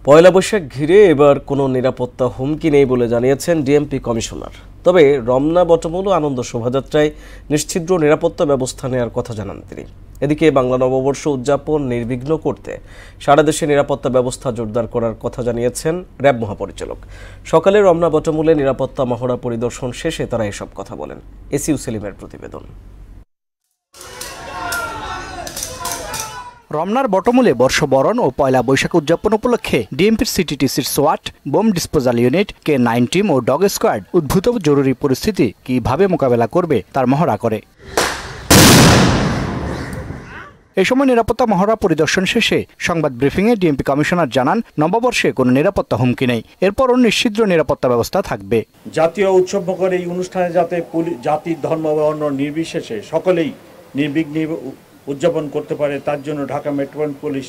পয়লা বৈশাখ ঘিরে এবার কোনো নিরাপত্তা হুমকি নেই বলে জানিয়েছেন ডিএমপি কমিশনার। তবে রমনা বটমূল আনন্দ শোভাযাত্রায় নিশ্ছিদ্র নিরাপত্তা ব্যবস্থা নেওয়ার কথা জানান তিনি। এদিকে বাংলা নববর্ষ উদযাপন নির্বিঘ্ন করতে সারা দেশে নিরাপত্তা ব্যবস্থা জোরদার করার কথা জানিয়েছেন র্যাব মহাপরিচালক। সকালে রমনা বটমূলে নিরাপত্তা মহড়া পরিদর্শন শেষে তারা এসব কথা বলেন। এসইউ সেলিমের প্রতিবেদন। রমনার বটমূলে বর্ষবরণ ও পয়লা বৈশাখ উদযাপন উপলক্ষে ডিএমপির সিটিটিসির সোয়াট, bomb disposal unit, K9 team ও ডগ স্কোয়াড উদ্ভূত জরুরি পরিস্থিতি কিভাবে মোকাবেলা করবে তার মহড়া করে। এই সময় নিরাপত্তা মহড়া পরিদর্শন শেষে সংবাদ ব্রিফিংয়ে ডিএমপি কমিশনার জানান, নববর্ষে কোনো নিরাপত্তা হুমকি নেই, এরপরও নিশ্চিদ্র নিরাপত্তা ব্যবস্থা থাকবে। জাতীয় উৎসবমুখর এই অনুষ্ঠানে যাতে জাতি, ধর্ম, বর্ণ নির্বিশেষে সকলেই নির্বিঘ্নে উদযাপন করতে পারে তার জন্য ঢাকা মেট্রোপলিটন পুলিশ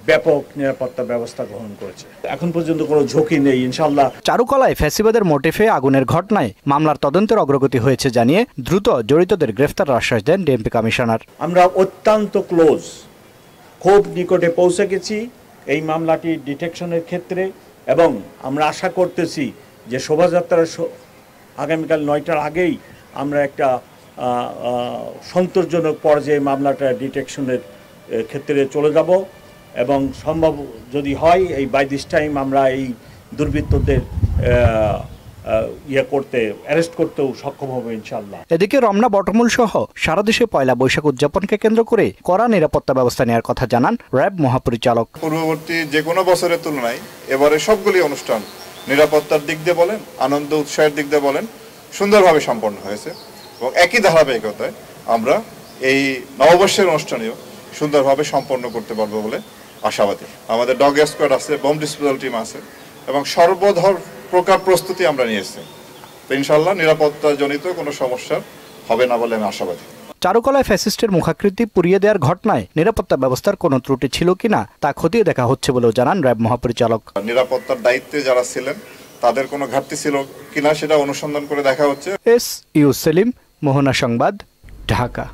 ব্যাপক নিরাপত্তা ব্যবস্থা গ্রহণ করেছে। এখন পর্যন্ত কোনো ঝুঁকি নেই ইনশাআল্লাহ। চারুকলায় ফ্যাসিবাদের মোটিফে আগুনের ঘটনায় মামলার তদন্তের অগ্রগতি হয়েছে জানিয়ে দ্রুত জড়িতদের গ্রেফতারের আশ্বাস দেন ডিএমপি কমিশনার। আমরা অত্যন্ত ক্লোজ, খুব নিকটে পৌঁছে গেছি এই মামলাটি ডিটেকশনের ক্ষেত্রে, এবং আমরা আশা করতেছি যে শোভাযাত্রার আগামীকাল 9টার আগেই আমরা একটা সন্তোষজনক পর্যায়ে মামলাটা ডিটেকশনের ক্ষেত্রে চলে যাব, এবং সম্ভব যদি হয় এই বাই দিস টাইম আমরা এই দুর্বৃত্তদের অ্যারেস্ট করতেও সক্ষম হবো ইনশাআল্লাহ। এদিকে রমনা বটমূল সহ সারা দেশে পয়লা বৈশাখ উদযাপনকে কেন্দ্র করে কড়া নিরাপত্তা ব্যবস্থা নেওয়ার কথা জানান র্যাব মহাপরিচালক। পূর্ববর্তী যে কোনো বছরের তুলনায় এবারে সবগুলি অনুষ্ঠান নিরাপত্তার দিক দিয়ে বলেন, আনন্দ উৎসাহের দিক দিয়ে বলেন, সুন্দরভাবে সম্পন্ন হয়েছে, এবং একই ধারাবাহিকতায় আমরা এই নববর্ষের অনুষ্ঠানেও সুন্দরভাবে সম্পন্ন করতে পারবো বলে আশাবাদী। আমাদের ডগ স্কোয়াড আছে, বোম ডিসপোজাল টিম আছে, এবং সর্বধর প্রকার প্রস্তুতি আমরা নিয়েছি। তো ইনশাআল্লাহ নিরাপত্তাজনিত কোনো সমস্যা হবে না বলে আমি আশাবাদী। চারুকলায় ফ্যাসিস্টের মুখাকৃতি পুড়িয়ে দেওয়ার ঘটনায় নিরাপত্তা ব্যবস্থার কোনো ত্রুটি ছিল কিনা তা খতিয়ে দেখা হচ্ছে বলেও জানান র্যাব মহাপরিচালক। নিরাপত্তার দায়িত্বে যারা ছিলেন তাদের কোনো ঘাটতি ছিল কিনা সেটা অনুসন্ধান করে দেখা হচ্ছে। এসইউ সেলিম, মোহনা সংবাদ, ঢাকা।